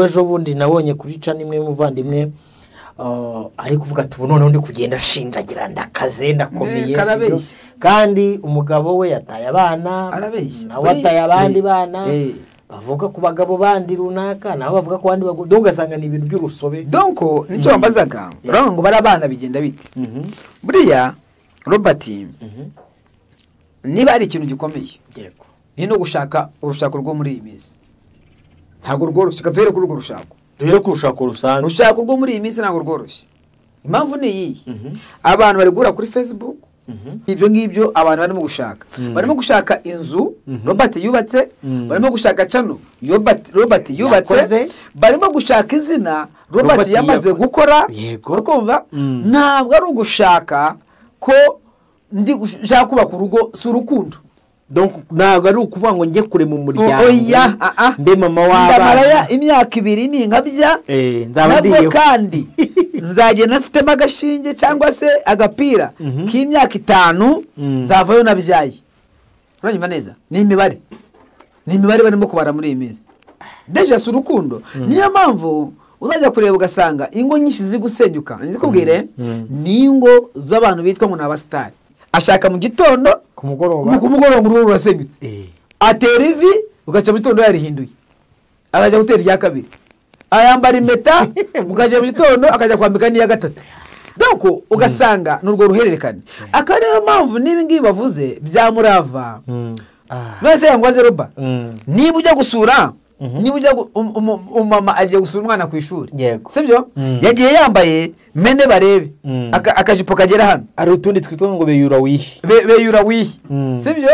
ejo bundi nabonye kurica nimwe muvandimwe ari kuvuga ati ubu noneho ndi kugenda shinjagira ndakaze ndakomeye kandi umugabo we yataye abana nawe ataye abandi bana bavuga ku bagabo bandi runaka naho bavuga ku bandi bagabo dongasanga ni ibintu by'urusobe donc nicyo bambazaga urabona ngo bari abana bigenda biti buriya Robert niba ari ikintu gikomeye yego ni no gushaka urushako rwo muri iyi minsi ntabwo rworoshye kaduhere kuri urwo rushako duhere ku rushako rusanzwe urushako rwo muri iyi minsi ntabwo rworoshye impamvu ni iyi abantu bari gura kuri Facebook ibyo ngibyo abantu barimo gushaka inzu Robert yubatse barimo gushaka channel Robert yubatse barimo gushaka izina Robert yamaze gukora ukumva ntabwo ari ugushaka ko ndi gushaka kubaka urugo surukundo donc ntabwo ari ukuvuga ngo njye kure mu muryango mbe mama w'abana ndamaraya imyaka 2 ningabya nzaba ndiyo kandi nzagenda mfite magashinge cyangwa se agapira k'imyaka 5 nzavayo nabyaye uranyuma neza ni imibare barimo kubara muri iyi minsi deja surukundo niyo mpamvu uzajya kureba ugasanga ingo nyinshi zigusenyuka nzikubwire ni ingo z'abantu bitwa ngo n'abastar ashaka mu gitondo ku mugoroba nguru urasenyutse atera ivi ugaca mu gitondo yarihinduye akajya gutera irya kabiri ayambara impeta ugaca mu gitondo akajya kwambika n'iya gatatu donc ugasanga n'urwo ruhererekane akariyo mpamvu nibi ngibi bavuze byamurava nose yangwaze Roba niba ujya gusura niba ujya umama agiye gusura umwana ku ishuri sibyo yagiye yambaye mene barebe akajipo kagera hano ari utundi twitwa ngo beyura wihi sibyo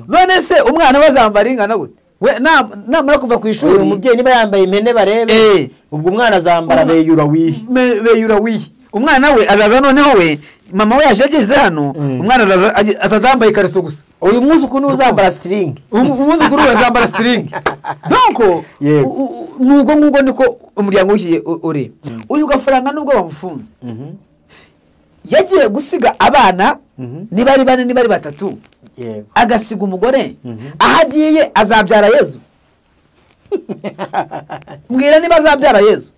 none se umwana bazambara ingana gute we namara kuva ku ishuri umubyeyi niba yambaye mene barebe ubwo umwana azambara beyura wihi umwana we azaza noneho we mama we yajegeze hano umwana atazambaye ikariso gusa uyu munsi ukuntu uzambara string uzambara string donc nugo ngugo niko umuryango w'ikiye uri uyu gafaranga nubwo bamufunze yagiye gusiga abana niba ari 4 niba ari 3 agasiga umugore ahagiye azabyara Yezu mbwira niba azabyara Yezu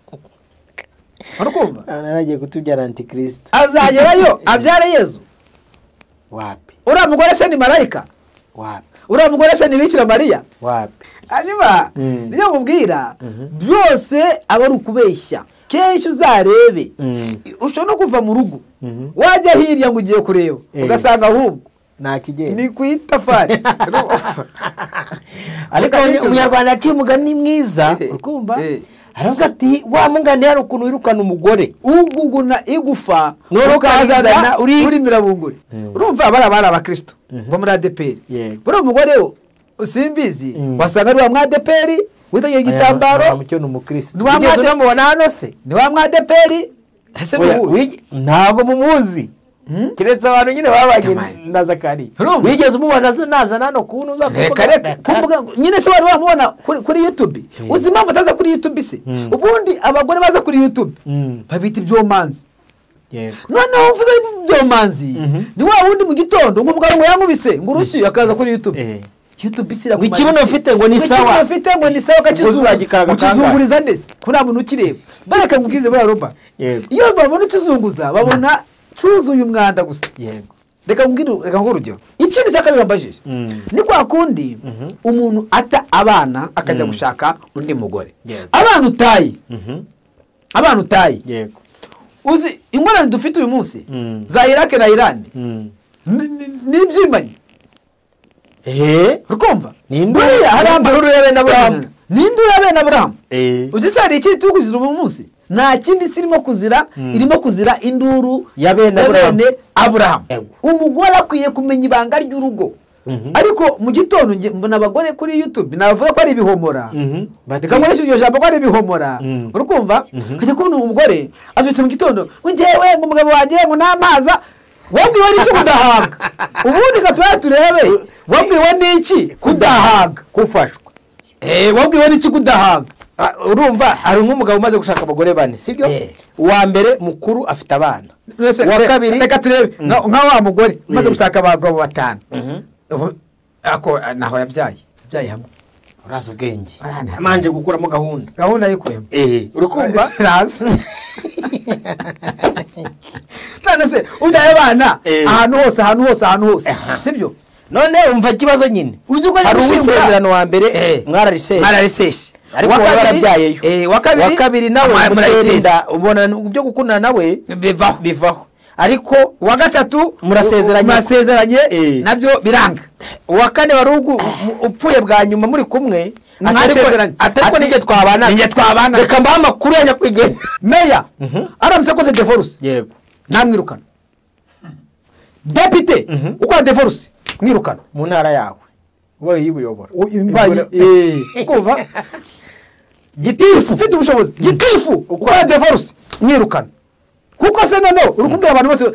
Arakumva naragiye kutubyara antikristo azagerayo abyara Yezu wapi ura mugore se ni malaika wapi ura mugore se ni Bikira Mariya wapi anyuma niyo mubwira byose aba ari ukubeshya kenshi uzarebe ushobora no kuva mu rugo wajya hirya ngo ugiye kureba ugasanga ahubwo nta kigenda ni kwitafari ariko umunyarwanda ati umugani mwiza ukumva aravuga ati wa mungane hari ukuntu wirukana umugore uguguna igufa ukazana uri mirabungure urumva bara abakristo bo muri ADPR buri umugore usimbizi wasanga ari wa mwadeperi witaye igitambaro mucyo n'umukristo tugeze mubona hano se ni wa mwadeperi ese ntago mumuzi kiretse abantu nyine babanye na Zakari wigeze umubona nazana hano kuntu uzakumbuga nyine se wari wamubona kuri YouTube uzi impamvu ataza kuri YouTube se ubundi abagore baza kuri YouTube babita ibyomanzi noneho uvuze ibyomanzi ni wa wundi mu gitondo umugabo ngo yankubise ngo urushyi akaza kuri YouTube YouTube isira kumara ikibuno ufite ngo ni sawa kacizunguriza ndese kuri muntu ukireba bareka ngugize muri Roba iyo babona ukizunguza babona cyuzuye umwanda gusa yego reka ngurugero ikindi cyakabira mbajije ni kwa kundi umuntu ata abana akajya gushaka undi mugore abana utayi yego uzi ingorane dufite uyu munsi za Iraq na Iran n'ibyimanye urukumva buriya hari amahoro y'abana Abraham n'induru y'abana Abraham uzisari iki tuguzira uyu munsi nta kindi sirimo kuzira irimo kuzira induru y'abana Abraham umugore akwiye kumenya ibanga ry'urugo ariko mu gitondo mbona abagore kuri YouTube navuga ko ari ibihomora reka nkoresha iryo jambo ko ari ibihomora urukumva kajya kubona umugore abyutse mu gitondo ngewe ngo umugabo wanjye ngo namaza wabwiwe n'iki kudahaga ubundi gatwaye turebe wabwiwe n'iki kudahaga kufashwa wabwiwe n'iki kudahaga urumva hari nk'umugabo umaze gushaka abagore 4 sibyo uwa mbere mukuru afite abana wa kabiri reka turebe nka wa mugore umaze gushaka abagabo 5 ako naho yabyaye hamwe uraza ubwenge amanje gukuramo gahunda y'ikuyemo urukumva se ubyaye abana ahantu hose sibyo none umva ikibazo nyine hari uwisezerano wa mbere mwarariseshe ariko warabyayeyo wa kabiri nawe muterinda ubona byo gukundana nawe bivaho ariko wa gatatu murasezeranye nabyo biranga uwa kane wari upfuye bwa nyuma muri kumwe atariko nije twabana reka mbaha amakuru ya nyakwigenda meya aramutse akoze divorce yego namwirukana depite ukora divorce mwirukana mu ntara yawe wowe yibuyobora kuva gitifu ufite ubushobozi gitifu ukora divorce mwirukana kuko se none urukubwira abantu bose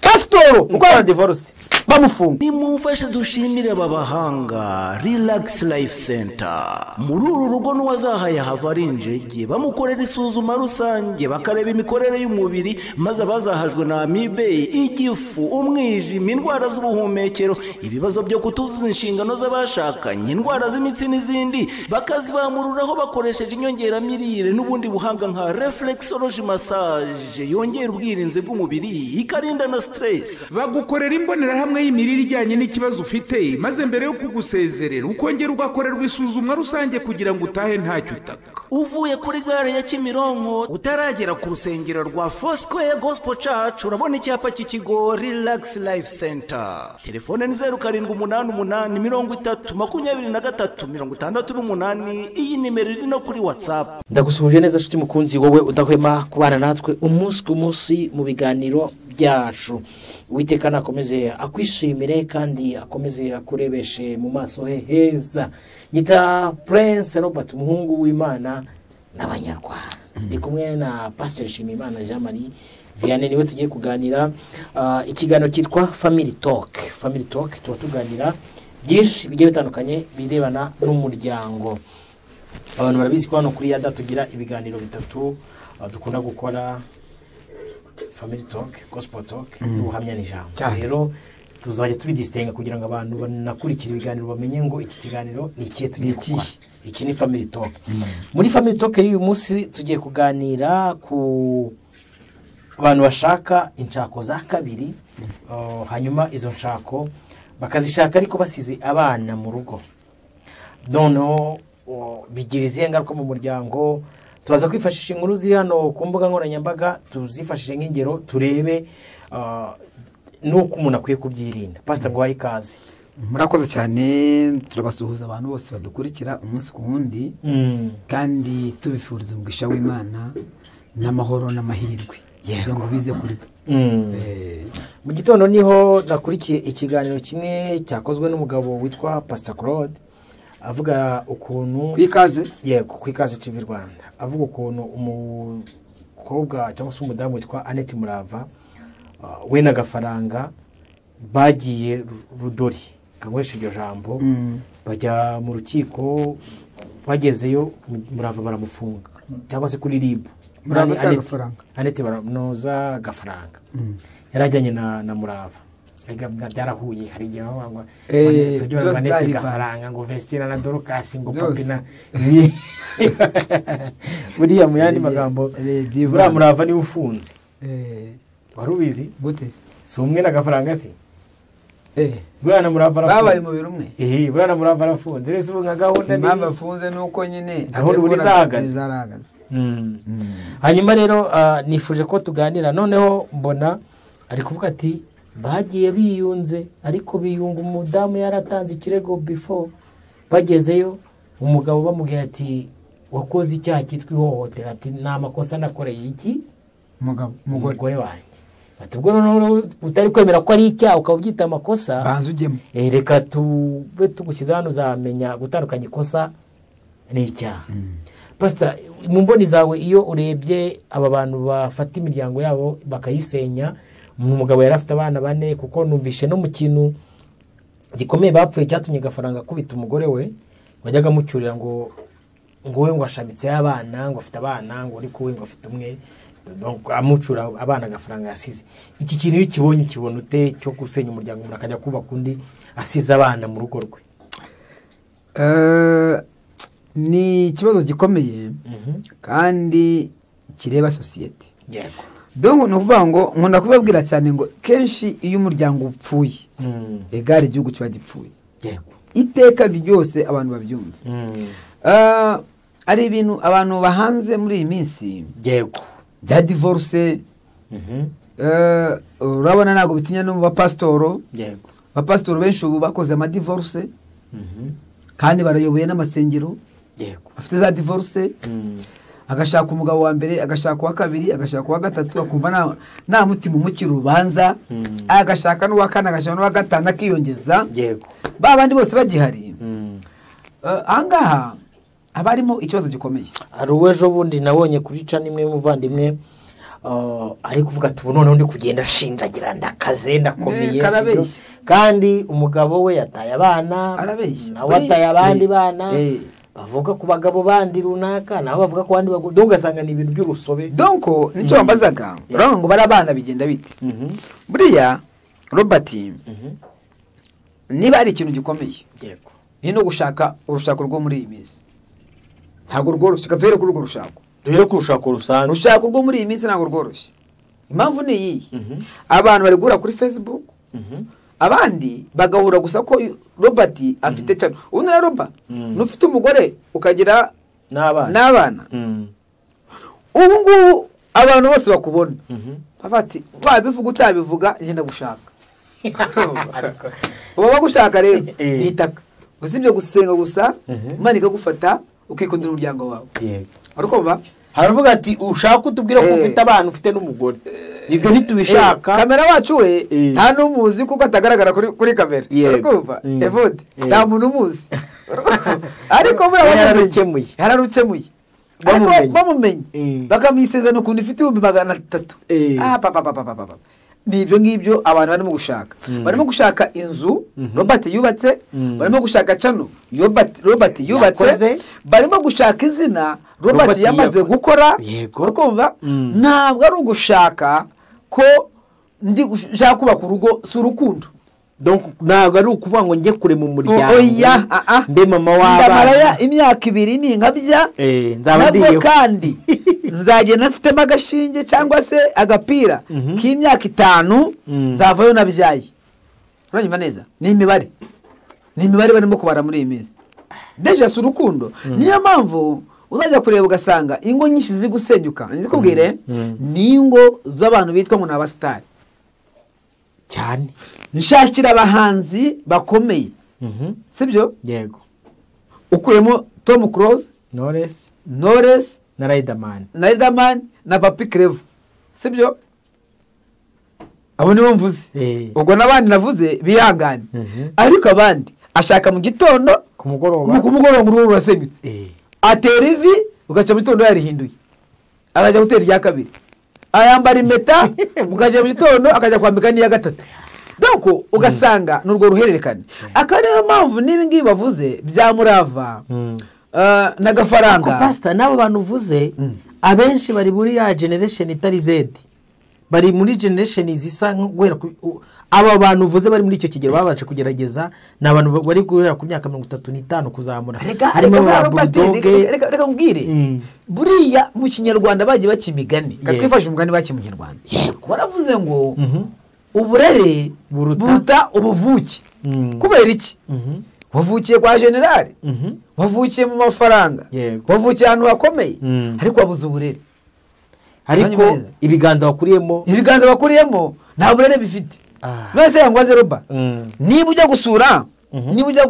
pasitoro ukora divorce bamufunga. Nimumfashe dushimire aba bahanga Relax Life Center. Muri uru rugo n'uwazahaye hava ari injege bamukorera isuzuma rusange bakareba imikorere y'umubiri maze abazahajwe na amibe, igifu, umwijima, indwara z'ubuhumekero, ibibazo byo kutuzuza inshingano z'abashakanye, indwara z'imitsi n'izindi bakazibamururaho bakoresheje inyongeramirire n'ubundi buhanga nka reflexology massage yongera ubwirinzi bw'umubiri ikarinda na stress. Bagukorera imbonerahamwe y'imirire ijyanye n'ikibazo ufite maze mbere yo kugusezerera ukongera ugakorerwa isuzumwa rusange kugira ngo utahe ntacyo utaka. Uvuye kuri gare ya Kimironko utaragera ku rusengero rwa Foursquare Gospel Church urabona icyapa cy'ikigo Relax Life Center. Telefone ni 0788302368. Iyi nimero iri no kuri WhatsApp. Ndagusuje neza nshuti mukunzi wowe udahwema kubana natwe umunsi ku munsi mu biganiro byacu. Uwiteka nakomeze akwishimire kandi akomeze akurebeshe mu maso he heza. Nyita Prince Robert umuhungu w'Imana n'abanyarwanda. Ndi kumwe na Pastor Shimimana Jean Marie Vianney niwe tugiye kuganira ikiganiro cyitwa Family Talk. Family Talk tuganira byinshi bigiye bitandukanye birebana n'umuryango. Abantu barabizi ko hano kuri Yada tugira ibiganiro bitatu dukunda gukora: Family Talk, Gospel Talk, n'ubuhamya n'ijambo. Rero tuzajya tubidistenga kugira ngo abantu banakurikira ibiganiro bamenye ngo iki kiganiro ni ikihe tugiye gukora. Iki ni Family Talk. Muri Family Talk y'uyu munsi tugiye kuganira ku abantu bashaka inshako za kabiri, hanyuma izo nshako bakazishaka ariko basize abana mu rugo. Noneho bigirize ingaruka mu muryango. Tubaza kwifashisha inkuru ziri hano ku mbuga nkoranyambaga, tuzifashishe nk'ingero turebe nuko umuntu akwiye kubyirinda. Pastor ngo wayikaze. Murakoze cyane, turabasuhuza abantu bose badukurikira umunsi ku wundi kandi tubifuriza umugisha w'Imana n'amahoro n'amahirwe kugira ngo bize kuri mu gitondo niho nakurikiye ikiganiro kimwe cyakozwe n'umugabo witwa Pastor Claude avuga ukuntu kwikaze TV Rwanda, avuga ukuntu umukobwa cyangwa se umudamu witwa Annette Murava we n'agafaranga bagiye Rudori kanywesha iryo jambo bajya mu rukiko, bagezeyo Murava baramufunga cyangwa se kuri RIB. Annette baranoza gafaranga yarajyanye na Murava byarahuye. Hari igihe ngo Annette gafaranga ngo Vestina na Dorcas ngo Papina buriya mu yandi magambo Murava ni ufunze. Warubizi gute si umwe na gafaranga si bwana Murava babaye mu biro umwe bwana Murava arafunze. Rese ubu nka gahunda ni mpamvu afunze nuko nyine gahunda uri zahagaze. Hanyuma rero nifuje ko tuganira, noneho mbona ari kuvuga ati bagiye biyunze ariko biyunga umudamu yaratanze ikirego before bagezeyo umugabo bamubwiye ati wakoze icyaha cyitwa ihohotera, ati nta makosa nakoreye iki umugore wanjye. Batubwo noneho utari kwemera ko ari icyaha ukabyita amakosa banzugemo reka tube tugushyize hano uzamenya gutandukanya ikosa n'icyaha. Pastor, mu mboni zawe iyo urebye aba bantu bafata imiryango yabo bakayisenya, umugabo yari afite abana 4 kuko numvishe no mu kintu gikomeye bapfuye cyatumye gafaranga kubita umugore we wajyaga mucyurira ngo we ngo ashabitse abana ngo afite abana ngo ariko we ngo afite umwe, donc amucura abana gafaranga yasize. Iki kintu iyo kibonye kibona ute cyo gusenya umuryango umuntu akajya kubaka undi asize abana mu rugo rwe? ni ikibazo gikomeye kandi kireba sosiyete. yego donc ni ukuvuga ngo nkunda kubabwira cyane ngo kenshi iyo umuryango upfuye egare igihugu kiba gipfuye. yego iteka ryose abantu babyumva. ari ibintu abantu bahanze muri iyi minsi yego bya divorce. urabona ntabwo bitinya no mu bapasitoro. yego abapasitoro benshi ubu bakoze amadivorce kandi barayoboye n'amasengero. yego afite za divorce. agashaka umugabo wa mbere, agashaka uwa kabiri, agashaka uwa gatatu, akumva nta mutima umukira urubanza. agashaka n'uwa kane, agashaka n'uwa gatanu, akiyongeza. yego ba bandi bose bagihari. ahangaha haba harimo ikibazo gikomeye. hari uw'ejo bundi nabonye kuri cana imwe y'umuvandimwe ari kuvuga ati ubu noneho ndi kugenda ashinjagira ndakaze ndakomeye. kandi umugabo we yataye abana, nawe ataye abandi bana. bavuga ku bagabo bandi runaka, naho bavuga ku bandi bagabo. donc ugasanga ni ibintu by'urusobe. donc nicyo bambazaga urabona ngo bari abana bigenda bite. buriya Robert, niba ari ikintu gikomeye yego ni no gushaka urushako rwo muri iyi minsi. ntabwo rworoshye. duhere kuri urwo rushako. duhere ku rushako rusanzwe. urushako rwo muri iyi minsi ntabwo rworoshye. impamvu ni iyi. abantu bari guhura kuri Facebook. abandi bagahura gusa ko Robert afite cyane. ubundi na Robert nufite umugore ukagira n'abana. ubu ngubu abantu bose bakubona bati wabivuga utabivuga ngenda gushaka. uba bagushaka rero ni itaka. usibye gusenga gusa Imana ikagufata ukikundira umuryango wawe. ariko haravuga ati ushaka utubwira ko ufite abana ufite n'umugore. ibyo ntitubishaka. kamera wacu we nta n'umuzi kuko atagaragara kuri kamera. urumva Evode nta muntu umuzi. ariko yararukemuye bamumenye bakamwisezerano ukuntu ifite 300. ni ibyo ngibyo abantu barimo gushaka. barimo gushaka inzu Robert yubatse. barimo gushaka cano Robert yubatse. barimo gushaka izina Robert yamaze gukora. ukumva ntabwo ari ugushaka ko ndi gushaka kubaka urugo. si urukundo. donc ntabwo ari ukuvuga ngo njye kure mu muryango. mbe mama w'abana ndamara imyaka 2 ninkabya. nabwo kandi nzagenda nafitemo agashinge cyangwa se agapira k'imyaka 5 nzavayo nabyaye. uranyuma neza. ni imibare barimo kubara muri iyi minsi. deja si urukundo. niyo mpamvu uzajya kureba ugasanga ingo nyinshi ziri gusenyuka. nzikubwire ni ingo z'abantu bitwa ngo ni abasitari cyane. nshakira abahanzi bakomeye. sibyo? yego ukuyemo Tom Cruise, Knowless na Riderman na Papi Clevo. sibyo? abo nibo mvuze. ubwo n'abandi navuze bihangane. ariko abandi ashaka mu gitondo ku mugoroba uruhu rurasenyutse. atera ivi ugaca mu gitondo yarihinduye akajya gutera irya kabiri. ayambara impeta ukajya mu gitondo akajya kwambika n'iya gatatu. donc ugasanga n'urwo ruhererekane. akaba niyo mpamvu n'ibi ngibi bavuze bya Murava n'agafaranga. pastor n'abo bantu uvuze abenshi bari muri ya generation itari Z. bari muri generation zisa guhera aba bantu uvuze bari muri icyo kigero babaje kugerageza. ni abantu bari guhera ku myaka 35 kuzamura. harimo reka mbwire buriya mu kinyarwanda bagiye bakimigani. twifashe umugani baki mu kinyarwanda. baravuze ngo uburere buruta ubuvuke. kubera iki? wavukiye kwa generali, wavukiye mu mafaranga, wavukiye ahantu hakomeye, ariko wabuze uburere. ariko ibiganza wakuriyemo nta burere bifite. none se ngo aze Roba niba ujya gusura niba ujya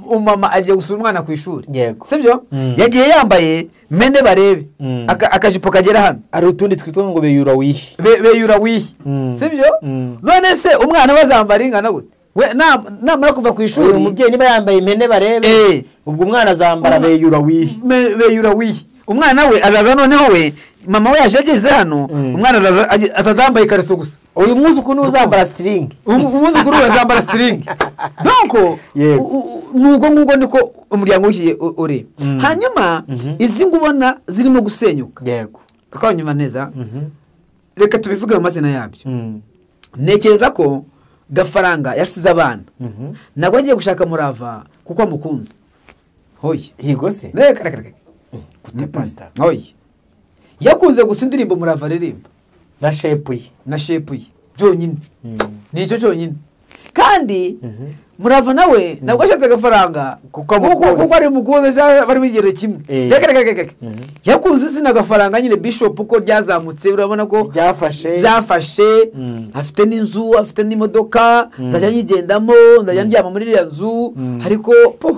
umama agiye gusura umwana ku ishuri, sibyo? yagiye yambaye mene barebe akajipo kagera hano, ari utundi twitwa ngo beyura wihi, sibyo? none se umwana bazambara ingana gute? we namara kuva ku ishuri umubyeyi niba yambaye mene barebe ubwo umwana azambara beyura wihi. umwana we azaza noneho we mama we yajegeze hano, umwana atazambaye ikariso gusa. uyu mwuzukuru uzambara string, umwuzukuru azambara string. donc nuko niko umuryango w'iki uri. hanyuma izi ngubona zirimo gusenyuka. yego twanyuma neza. reka tubivuge mu mazina yabyo. ntekereza ko Gafaranga yasize abana, nabwo agiye gushaka Murava kuko amukunze. hoye higo se reka gute pastor hoye yakunze gusa indirimbo Murava aririmba na shepu ye byonyine nicyo cyonyine kandi Murava nawe nabwo ashatse agafaranga kuko ari umukunzi bari mu kigero kimwe reka yakunze izina agafaranga nyine Bishop uko ryazamutse urabona ko byafashe afite n'inzu afite n'imodoka ndajya nyigendamo ndajya ndyama muri iriya nzu ariko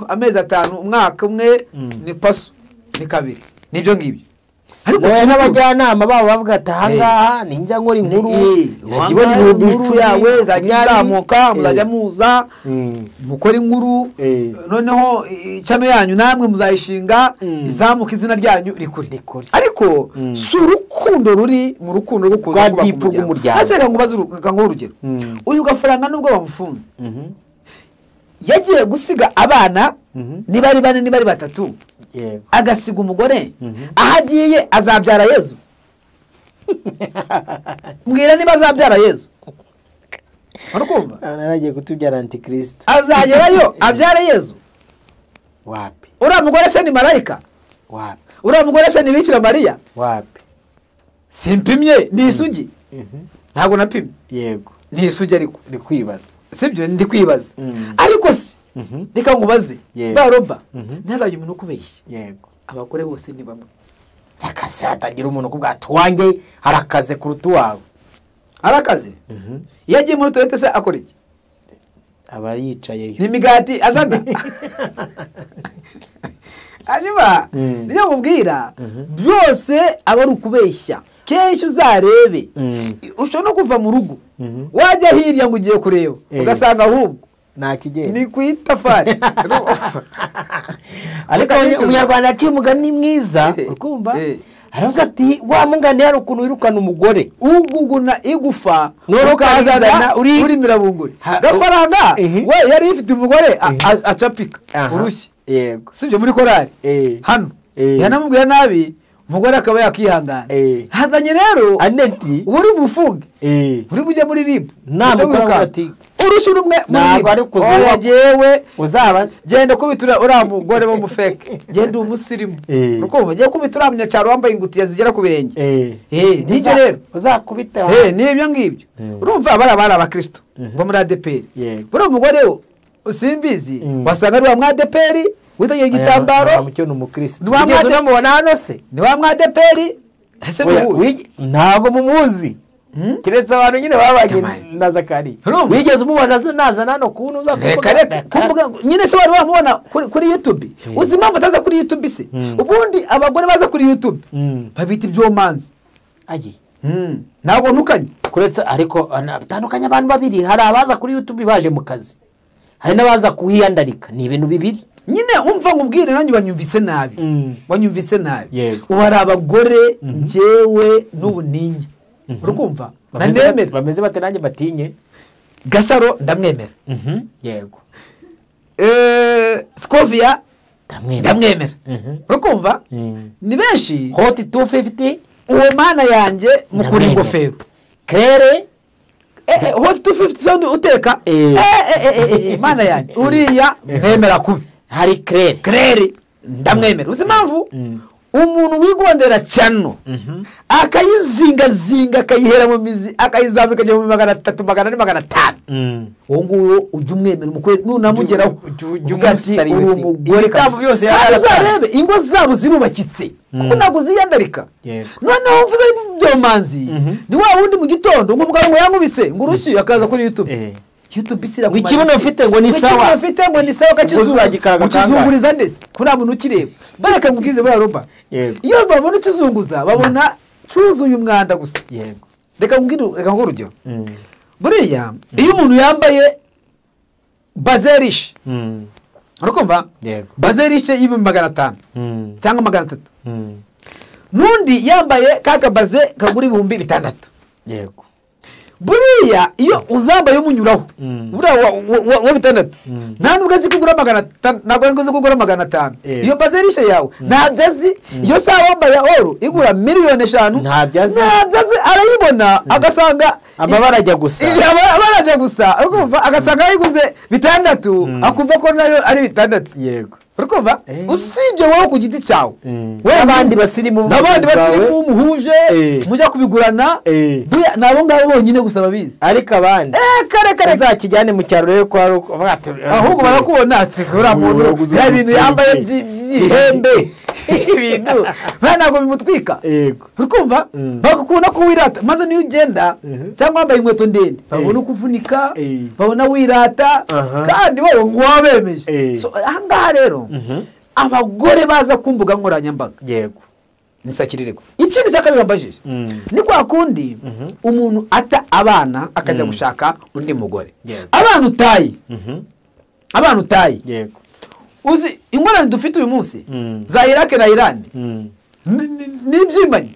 amezi 5 umwaka umwe ni paso ni kabiri nibyo ngibyo ariko n'abajyanama babo bavuga ati ahangaha ninjya nkora inkuru nagibona ibihumbi yawe zazamuka muzajya muza mukora inkuru noneho cyano yanyu namwe muzayishinga izamuka izina ryanyu rikuri ariko si urukundo ruri mu rukundo rwo kuza kubaka umuryango hasi reka ngo urugero uyu gafaranga nubwo bamufunze yagiye gusiga abana niba ari 4 niba ari 3 agasiga umugore ahagiye azabyara Yezu mbwira niba azabyara Yezu urakumva naragiye kutubyara antikristo azagerayo abyara Yezu wapi uriya mugore se ni marayika wapi uriya mugore se ni Bikira Mariya wapi simpimye ni isugi ntabwo napimye yego ni isugi ariko ndi kwibaza sibyo ndi kwibaza ariko se reka ngubaze baroba ntabaye umuntu kubeshya yego abagore bose ni bamwe akazi hatagira umuntu kubwata wanjye harakaze kuruta wawe arakaze yagiye muri toilette se akora iki aba yicaye ni migati azana anyuma niyo mubwira byose aba ari ukubeshya kenshi uzarebe ushobora no kuva mu rugo wajya hirya ngo ugiye kureba ugasanga ahubwo nakigenda ni kwitafari ariko umunyarwanda aciye umugani mwiza ukumva aravuga ati wa mungane yari ukuntu wirukana umugore uguguna igufa ukazazana uri mirabunguri gafaranga we yari ifite umugore acapika urushyi yego sibyo muri korari hano yanamubwira nabi umugore akaba yakihangana hazanye rero aneti uri bufunge uri bujye muri rib namukora ati urushyi rumwe ntabwo ari kuzuba jewe uzabaza genda kubitura uriya mugore wo mufeke genda umusirimu urukumva giye kubitura munyacyaro wambaye ingutiya zigera ku birenge nijye rero uzakubita nibyo ngibyo urumva bari abakristo bo muri ADPR buriya mugore wo usimbizi wasanga ari wa mwadeperi witagiye igitambaro mucyo ni umukristo ugeze unamubona hano se ni wa mwadeperi ese ntabwo mumuzi kiretse abantu nyine babanye na Zakariya wigeze umubona naza nano kuntu uza kuvuga nyine se wari wamubona kuri YouTube uzi impamvu ataza kuri YouTube se ubundi abagore baza kuri YouTube babita ibyomanzi ntabwo ntukanye kuretse ariko batandukanye abantu babiri hari abaza kuri YouTube baje mu kazi hari n'abaza kuhiyandarika ni ibintu bibiri nyine umva nkubwire nanjye banyumvise nabi ubu hari abagore njyewe n'ubuninya urukumva ndamwemera bameze bate nanjye batinye Gasaro ndamwemera yego Scovia ndamwemera urukumva ni benshi Hot 250 uwo mana yanjye mukuri ingofero Claire Hot 250 sondi uteka mana yanjye uriya mwemera kubi hari Claire ndamwemera uzi impamvu umuntu wigondera cyano akayizingazinga akayihera mu mizi akayizamika mu 300 400 500 uwo nguwo ujya umwemera umukwe nunamugeraho ugati uri umugore kandi byose yararebe ingo zabo zirubakitse kuko ntabwo ziyandarika noneho uvuze byomanzi ni wa wundi mu gitondo nk'umugabo ngo yankubise ngo urushyi akaza kuri YouTube isira ku ikibuno ufite ngo ni sawa kizunguriza ndese kuri muntu ukireba bareka mubwize bwa roba iyo babona ukizunguza babona cyuzuye umwanda gusa yego reka ngo urugero buriya iyo umuntu yambaye bazerish urakumva bazerish y'ibihumbi 500 cyangwa 300 nundi yambaye kaka baze kagura ibihumbi 600 yego buriya iyo uzambaye umunyuraho buriya wa 600 nta nubwo azi kugura 500 ntabwo ngo kugura 500 iyo bazerisha yawe ntabyazi iyo sawa wambaye oro igura 5,000,000 ntabyazi arayibona agasanga amabara ajya gusa ukumva agasanga yiguze 600 akumva ko nayo ari 600 yego urakumva usibye wowe ku giti cyawe n'abandi basirimu muhuje mujya kubigurana nabo ngabo bonyine gusa babizi ariko abandi kare uzakijyane mu cyaro rero ko ahubwo barakubona uriya muntu ya bintu yambaye by'ihembe ibintu ntabwo bimutwika urakumva bakakubona ko wirata maze niyo ugenda cyangwa wambaye inkweto ndende babona uko uvunika babona wirata kandi wowe ngo wabemeje ahangaha rero abagore baza ku mbuga nkoranyambaga yego nisakirirego ikindi cya kabiri bambajije ni kwa kundi umuntu ata abana akajya gushaka undi mugore abana utaye yego uzi ingorane dufite uyu munsi za Iraq na Iran n'ibyimanye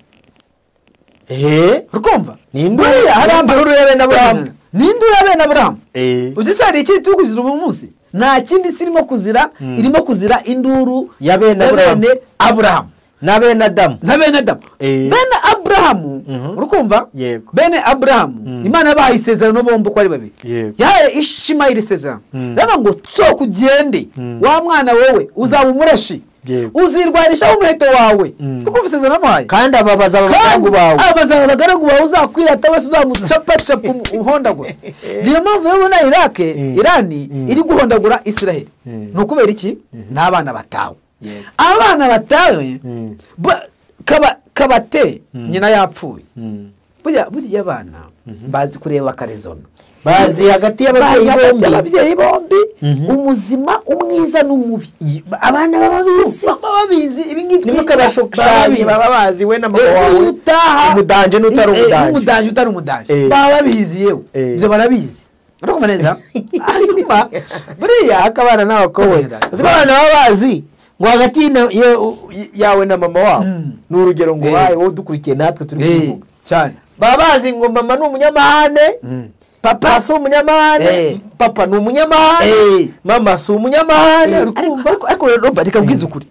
urukumva buriya hari amahoro ya bene Aburahamu n'induru ya bene Aburahamu uzi se hari ikindi turi kuzira uyu munsi nta kindi sirimo kuzira irimo kuzira induru ya bene Aburahamu na bene Adamu bene Aburahamu urukumva bene Aburahamu Imana yabahaye isezerano bombi uko ari babiri yahaye Ishimayeli isezerano rero ngo so kugende wa mwana wowe uzaba umureshi uzirwanisha umuheto wawe kuko ufisezerano amuhaye kandi ababaza abagaragu bawe uzakwirata wese uzamucapa uhondagura niyo mpamvu ubona Irani iri guhondagura Israel ni ukubera iki n'abana batawe abana batawe kabate nyina yapfuye burya abana bazi kureba bakarezona bazi hagati y'ababyeyi bombi umuzima umwiza n'umubi abana baba bizi ibi ngibi nimukabashushanye baba bazi we n'amama wawe umudanje n'utari umudanje baba bizi yewe ibyo barabizi urumva neza hanyuma buriya akabana n'abakobwa abana baba bazi ngo hagati yawe na mama wawe ni urugero ngo wawe wowe dukurikiye natwe turi kuvuga cyane baba bazi ngo mama ni umunyamahane papa si umunyamahane papa ni umunyamahane mama si umunyamahane ariko Robert reka mbwize ukuri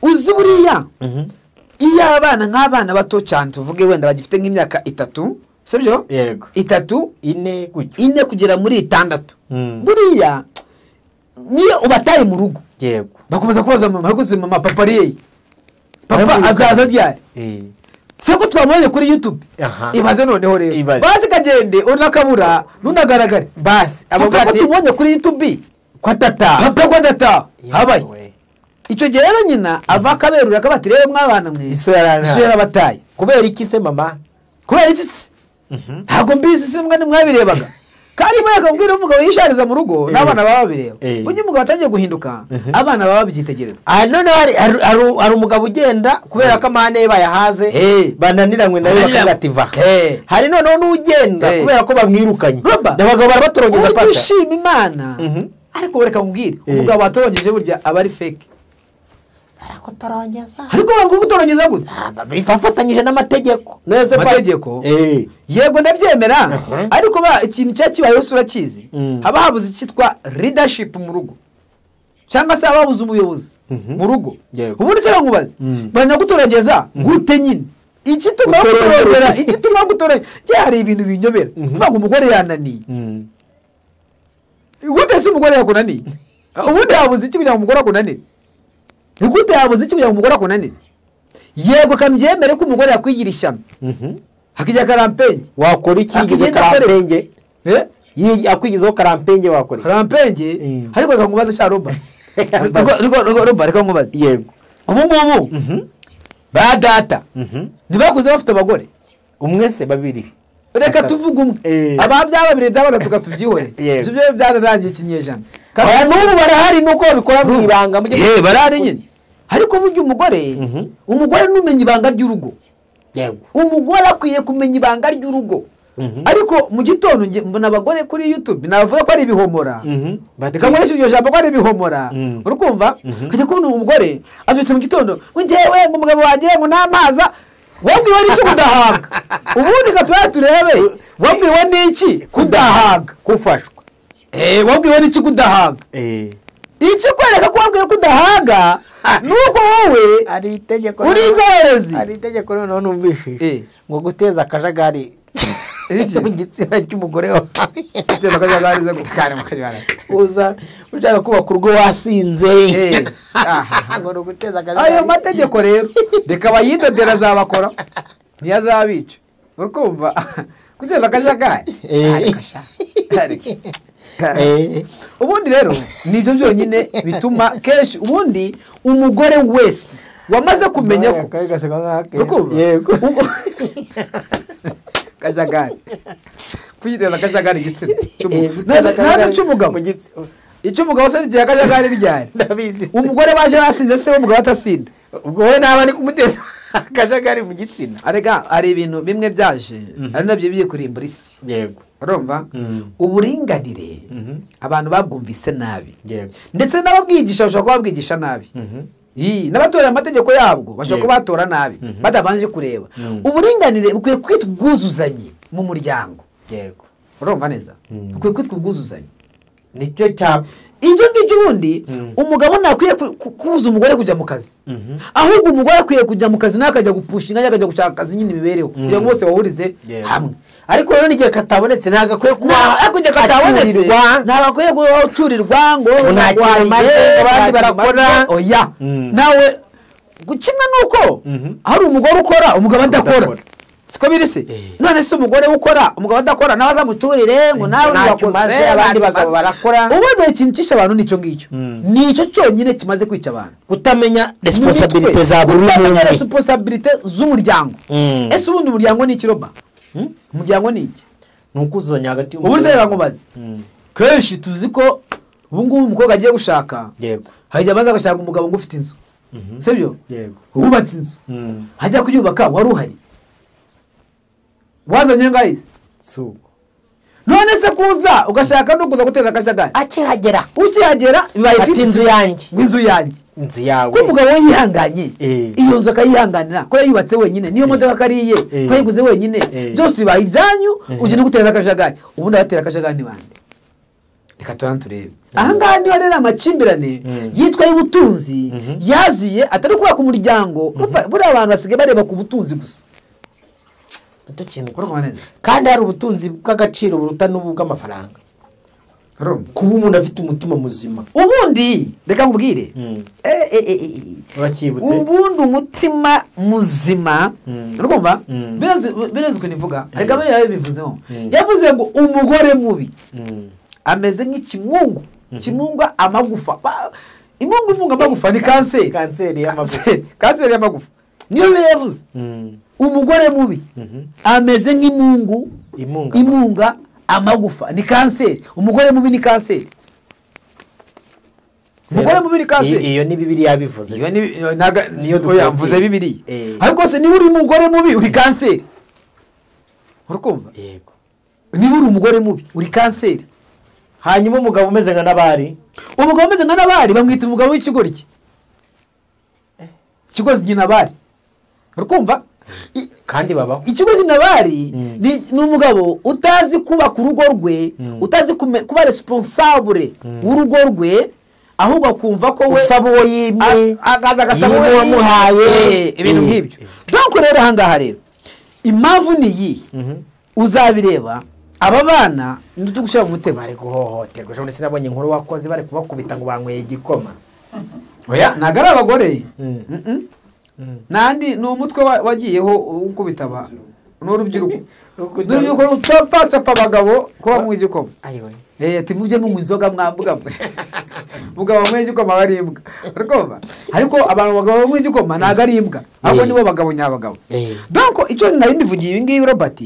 uzi buriya iyo abana nk'abana bato cyane tuvuge wenda bagifite nk'imyaka 3 sibyo yego 3 4 kugera muri 6 buriya niyo ubataye mu rugo yego bakomeza kubaza mama ariko mama papa ariye papa azaza ryari seko twamubonye kuri YouTube ibaze noneho rero basi kagende unakabura nunagaragare basi abagati tubonye kuri YouTube kwa tata habaye icyo gihe rero nyina ava kaberura akabati rero mwabana mwe iso yarabataye kubera iki se mama kubera iki ntabwo mbizi se mwani mwabirebaga kandi mwaka mbwira umugabo yishariza mu rugo n'abana baba bireba ujye umugabo atagiye guhinduka abana baba byitegereza none hari umugabo ugenda kubera ko amahane bayahaze bananiranywe nawe bakabativa hari noneho n'ugenda kubera ko bamwirukanye abagabo barabatorogeza pasta ushima Imana ariko reka mbwire umugabo watorogeje burya aba ari fake ariko bagutorongeza gute bifafatanyije n'amategeko neza amategeko yego ndabyemera ariko ikintu cyakibaye yose urakizi haba habuze cyitwa leadership mu rugo cyangwa se ababuze umuyobozi mu rugo ubundi se bangubaze banagutorongeza gute nyine igituma gutorongera hari ibintu binyobera kuvuga ngo umugore yananiye gute se umugore yakunaniye ubundi habuze iki kugira ngo umugore akunanire Nigute yabuze iki kugira ngo umugore akunanire yego kambyemere ko umugore yakwigira ishyano hakijya karampenge wakora iki yigize karampenge akwigizeho karampenge wakora karampenge ariko reka nkubaze sha Roba reka nkubaze yego ubu ba data ntibakuze bafite abagore umwe se babiri reka tuvuga umwe ababya babiri ndabona tukabyihore ibyo byo byararangiye ikinyejana n'ubu barahari nuko babikora mu ibanga barahari nyine ariko burya umugore n'umenya ibanga ry'urugo umugore akwiye kumenya ibanga ry'urugo ariko mu gitondo mbona abagore kuri YouTube navuga ko ari ibihomora reka nkoreshe iryo jambo ko ari ibihomora urukumva kajya kubona umugore avyutse mu gitondo ngewe ngo umugabo wanjye ngo n'amaza wabwiwe n'iki kudahaga ubundi gatuye turebe wabwiwe n'iki kudahaga kufashwa wabwiwe n'iki kudahaga iki kwereka ko wabwiwe kudahaga nuko wowe ari itegeko uri inzererezi ari itegeko noneho numvishije ngo guteza akajagari mu gitsina cy'umugore wawe guteza akajagari zo gutakana mu kajagari uza ushaka kubaka urugo wasinze ngo ni uguteza akajagari. ayo mategeko rero reka abayidodera azabakora ntiyazabica urukumva guteza akajagari ubundi rero nibyo byonyine bituma kenshi ubundi umugore wese wamaze kumenya ko yego kajagari kugiteza akajagari igitsina ntabwo cy'umugabo icy'umugabo se n'igihe akajagari ryari umugore baje basinze se w'umugabo atasinda ubwo we naba ni kumuteza akajagari mu gitsina. arega hari ibintu bimwe byaje ari nabyo bigiye kurimbura isi. Yego urumva uburinganire abantu babwumvise nabi ndetse n'ababwigisha bashobora kuba babwigisha nabi n'abatorera amategeko yabwo bashobora kuba batora nabi badabanje kureba. Uburinganire bukwiye kwitwa ubwuzuzanye mu muryango. Yego urumva neza bukwiye kwitwa ubwuzuzanye. Nicyo cyaba ibyo ngibyo ubundi umugabo ntakwiye kubuza umugore kujya mu kazi, ahubwo umugore akwiye kujya mu kazi n'akajya gupushinga akajya gushaka akazi nyine imibereho kugira ngo bose bahurize hamwe. ariko rero n'igihe katabonetse ntabwo akwiye kuba ntabwo akwiye gucurirwa ngo nta kintu maze abandi barakora. oya nawe kimwe nuko hari umugore ukora umugabo adakora, siko biri se. none se umugore ukora umugabo adakora nawe azamucurire ngo nawe wakoze abandi bagabo barakora. ubundi ikintu cisha abantu nicyo ngicyo nicyo cyonyine kimaze kwica abantu, kutamenya responsibility za buri umwe, kutamenya responsibility z'umuryango. ese ubundi umuryango ni ikiroba? umuryango ni iki? ni ukuzuzanya hagati y'umugore. ubuze bankubaze kenshi tuzi ko ubu ngubu umukobwa agiye gushaka hajya amaze agashaka umugabo ngo ufite inzu, sibyo? wubatse inzu hajya kuyubaka wari uhari wazanye ngahise none se kuza ugashaka no kuza guteza akajagari ukihagera bibaye ati inzu yanjye inzu yanjye inzu yawe ko umugabo we yihanganye iyo nzu akayihanganira ko yayubatse wenyine niyo modoka kariye ko yiguze wenyine byose bibaye ibyanyu uje no guteza akajagari. ubundi abatera akajagari ni bande? reka turebe aha ngaha niho rero amakimbirane yitwa y'ubutunzi yaziye atari kuba ku muryango. buriya abantu basigaye bareba ku butunzi gusa kandi hari ubutunzi bw'agaciro buruta n'ubu bw'amafaranga. kuba umuntu afite umutima muzima ubundi reka nkubwire ubundi umutima muzima urumva bireze ukuntu ivuga reka abe yabivuzeho yavuze ngo umugore mubi ameze nk'ikimungu kimunga amagufa. imunga amagufa ni kanseri y'amagufa niyo yavuze. umugore mubi ameze nk'imungu imunga amagufa ni kanseri. umugore mubi ni kanseri. umugore mubi ni kanseri. iyo ni Bibiliya yabivuze. niyo yamvuze Bibiliya. ariko se niba uri umugore mubi uri kanseri. urakumva? yego niba uri umugore mubi uri kanseri. hanyuma umugabo umeze nka Nabali, umugabo umeze nka Nabali bamwita umugabo w'ikigoryi. ikigozi Nabali urakumva? kandi babaho ikigozi Nabali ni umugabo utazi kubaka urugo rwe, utazi kuba responsable w'urugo rwe, ahubwo akumva ko we usaba uwo yimye akaza agasaba uwo wamuhaye ibintu nk'ibyo. donc rero aha ngaha rero impamvu ni iyi uzabireba aba bana ntitugushyira mu mutego bari guhohoterwa. ejo sinabonye inkuru wakoze bari kubakubita ngo banyweye igikoma. oya ntabwo ari abagore nandi ni umutwe wagiyeho ukubita abantu n'urubyiruko rutapacapa abagabo ko banywa igikoma. ati mujye mu nzoga mwambuga mwe mugabo banywa igikoma bari imbwa. ariko abantu bagabo banywa igikoma ntabwo ari imbwa, ahubwo nibo bagabo nyabagabo. donc icyo nari mbivugiye ibi ngibi Robert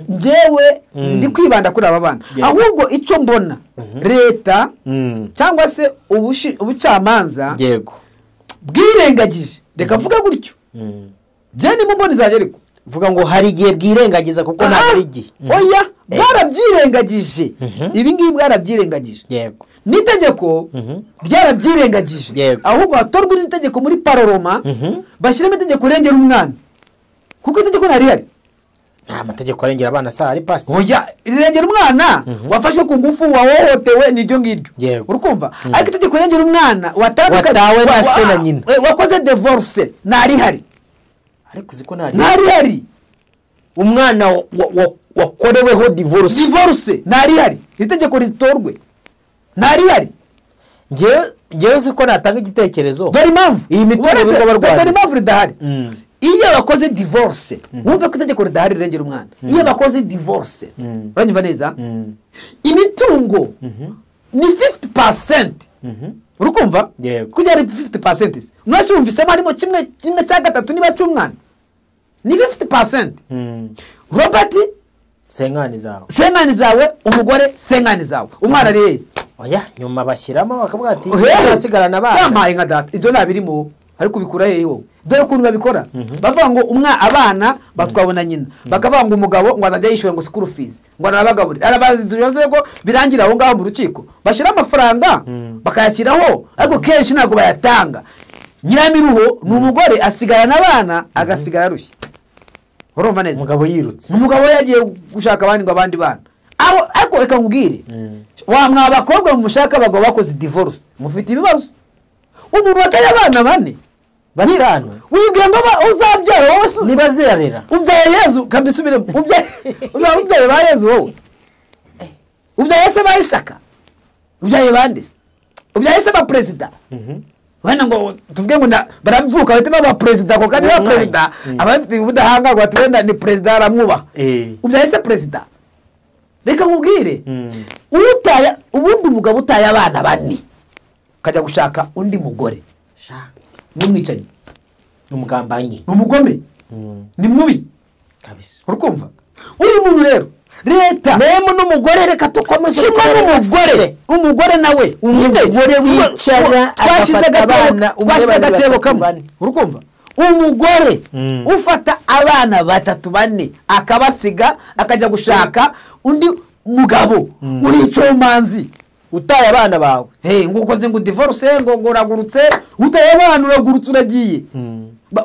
njyewe ndi kwibanda kuri aba bana, ahubwo icyo mbona leta cyangwa se ubucamanza bwirengagije, reka vuga gutyo njye ni mbona izajya ariko vuga ngo hari igihe bwirengagiza kuko ntabwo ari igihe. oya bwarabyirengagije ibi ngibi bwarabyirengagije. yego n'itegeko ryarabyirengagije, ahubwo hatorwa n'itegeko muri paroroma bashyiramo itegeko rengera umwana, kuko itegeko ntarihari. nta mategeko arengera abana sa ari pastor. oya rirengera umwana wafashwe ku ngufu wahohotewe niryo ngiryo urukumva. ariko itegeko rengera umwana watawe na se na nyina wakoze divorce ntarihari. ariko uziko ntarihari. umwana wakoreweho divorce ntarihari itegeko ritorwe ntarihari ngewe uzi ko natanga igitekerezo dore impamvu iyi mitungo bigo barwaye dore impamvu ridahari iyo bakoze divorce wumva ko itegeko ridahari rirengera umwana iyo bakoze divorce uranyumva neza imitungo ni 50%. urukumva kugira ari 50%. Mwese wumvisemo harimo kimwe cya gatatu niba cy'umwana ni 50%. Robert senkani zawe umugore senkani zawe umwana ari yese oya nyuma bashyiramo bakavuga ati asigarana abana yamaye nka data ibyo nabirimo ariko bikura hehe wowe dore ukuntu babikora bavuga ngo abana batwabona nyina bakavuga ngo umugabo ngo azajya yishyura ngo school fees ngo arabagaburira arabaziyoze ko birangira aho ngaho mu rukiko bashyira amafaranga bakayashyiraho ariko kenshi ntabwo bayatanga nyiramiruho ni umugore asigarana abana agasigara arushye urumva neza umugabo yirutse umugabo yagiye gushaka abandi ngo abandi bana ariko reka nkubwire wa mwabakobwa mushaka abagabo bakoze divorce mufite ibibazo umuntu watari abana bane batanu wibwiye ngo uzabyara wowe nibazirarera ubyaye Yezu kabisubire ubyaye ba Yezu wowe ubyaye se ba Isaka ubyaye bande ubyaye se ba president wana ngo tuvuge ngo baravuka bahita baba president ko kandi ba president abafite ubudahanga ngo atwenda ni president aramwuba ubyaye se president reka nkubwire urutaya ubundi umugabo utaye abana bane kajya gushaka undi mugore n'umwicanyi umugambanyi umugome ni mubi kabisa urukumva uyu muntu rero leta nemu n'umugore reka tukomeze umugore nawe umugore wicara agafata abana agatebo kamwe urukumva umugore ufata abana batatu bane akabasiga akajya gushaka undi mugabo uri icyomanzi utaye abana bawe ngo ukoze ngo divorce ngo uragurutse utaye abana uragurutse uragiye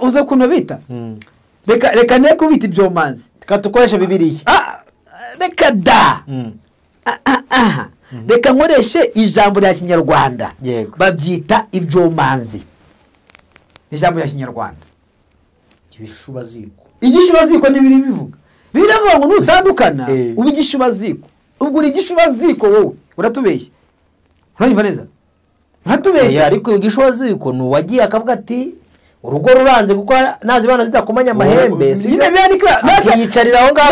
uze kuno bita reka ne kubita ibyomanzi tukoresha bibiliya reka da reka nkoreshe ijambo rya kinyarwanda babyita ibyomanzi ijambo rya kinyarwanda igishubaziko ni biri bivuga biravuga ngo nutandukana uba igishubaziko ubwo uri igishubaziko wowe uratubeshya uranyumva neza uratubeshya ariko igishubaziko ni uwagiye akavuga ati urugo ruranze kuko nazi bana zidakomanya amahembe yicarira aho ngaho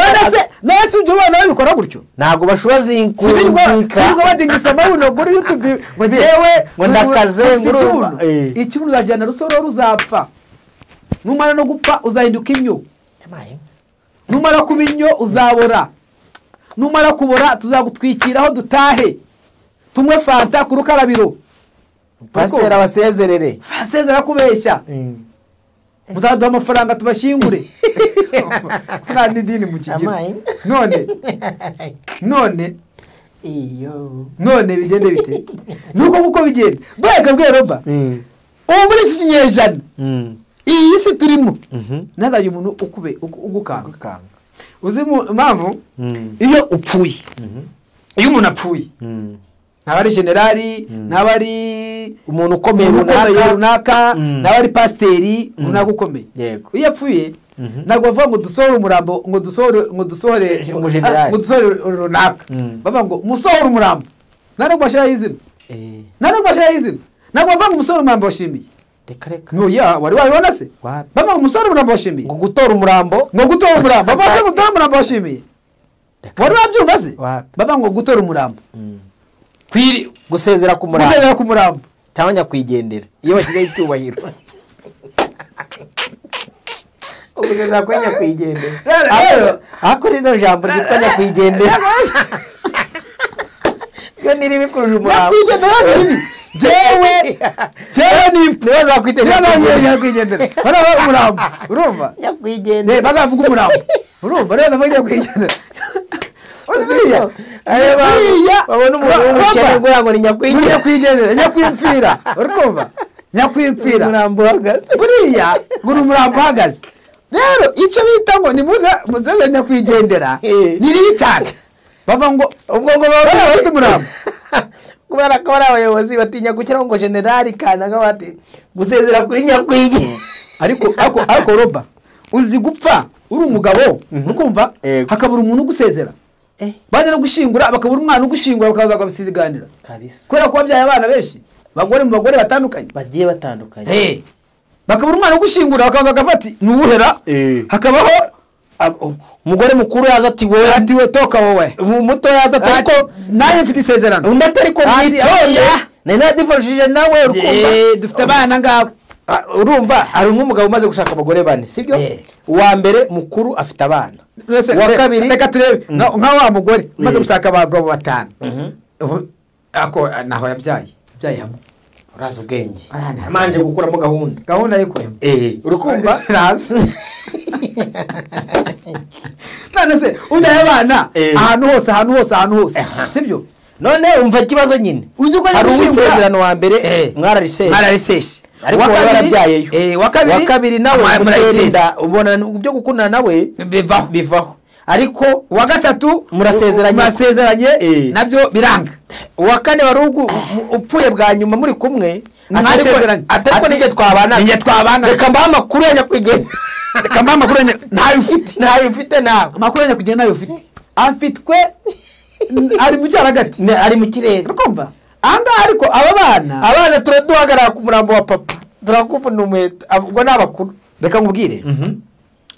nase ujye ubana babikora gutyo ntabwo bashobora sibwo badingisa amabuno kuri YouTube ngo jewe ngo ndakaze ngurumva ikibuno uzajyana rusoro ruzapfa numara no gupfa uzahinduka inyo numara kuba inyo uzabora numara kubora tuzagutwikiraho dutahe tumwe fanta ku rukarabiro pasiteri abasezerere basezera kubeshya muzaduha amafaranga tubashyingure nta n'idini mu kigero none bigende bite nuko kuko bigenda bareka bwe roba ubu muri iki kinyejana iyi si turimo nadaye umuntu ugukanga uzi impamvu iyo upfuye iyo umuntu apfuye naba ari generali naba ari umuntu ukomeye runaka naba ari pasiteri runaka ukomeye iyo apfuye ntabwo bavuga ngo dusohore umurambo ngo dusohore runaka bavuga ngo musohore umurambo ntabwo bashyiraho izina ntabwo bavuga ngo musohore umurambo washimiye reka wari wabibona se bavuga ngo musohore umurambo washimiye ngo gutora umurambo bavuga ngo gutora umurambo washimiye wari wabyumva se bavuga ngo gutora umurambo gusezera ku murambo cyangwa nyakwigendera iyo bashyizeho icyubahiro ugusezera kuri nyakwigendera ariko rino jambo ryitwa nyakwigendera ryo niri bikuruje umurambo jewe niwe nyakwigendera baravuga umurambo urumva nyakwigendera baravuga umurambo urumva rero bavuga nyakwigendera babona umuntu w'umukene ngo yango ni nyakwigendera nyakwipfira urumva nyakwipfira umurambo uhagaze buriya buri umurambo uhagaze rero icyo bita ngo ni muze nyakwigendera ni ribi cyane bava ngo ubwo ngo bafite umurambo kubera ko ari abayobozi batinya gukiraho ngo generali kanaka bati gusezera kuri nyakwigendera ariko roba uzi gupfa uri umugabo ukumva hakabura umuntu ugusezera baje no gushingura bakabura umwana ugushingura bakaza bakabisiganira kabisa kubera ko babyaye abana benshi bagore mu bagore batandukanye bagiye batandukanye bakabura umwana ugushingura bakaza bagafati nuwuhera hakabaho umugore mukuru yaza ati wowe ati we toka wowe muto yaza ati ariko naye mfite isezerano undi atari ko nari nadifashije nawe urukumva dufite abana ngabo urumva hari umugabo umaze gushaka abagore 4 sibyo uwa mbere mukuru afite abana wa kabiri reka turebe nka wa mugore umaze gushaka abagabo 5 ako naho yabyaye hamwe uraza ubwenge amanje gukuramo gahunda yikuremo urukumva none se ubyaye abana ahantu hose sibyo none umva ikibazo nyine uzi ko hari uwisezerano wa mbere mwarariseshe ariko warabyayeyo wa kabiri nawe muterinda ubona byo gukundana nawe bivaho ariko wa gatatu murasezeranye nabyo biranga wa kane warugu upfuye bwa nyuma muri kumwe atariko nije twabana reka mbaha amakuru ya nyakwigendera ntayo ufite nawe amakuru ya nyakwigendera nayo ufite afitwe ari mu cyaragati ari mu kirere ukumva angaha ariko abana turaduhagarara ku murambo wa papa turakuvuna umuheto ubwo ni abakuru reka nkubwire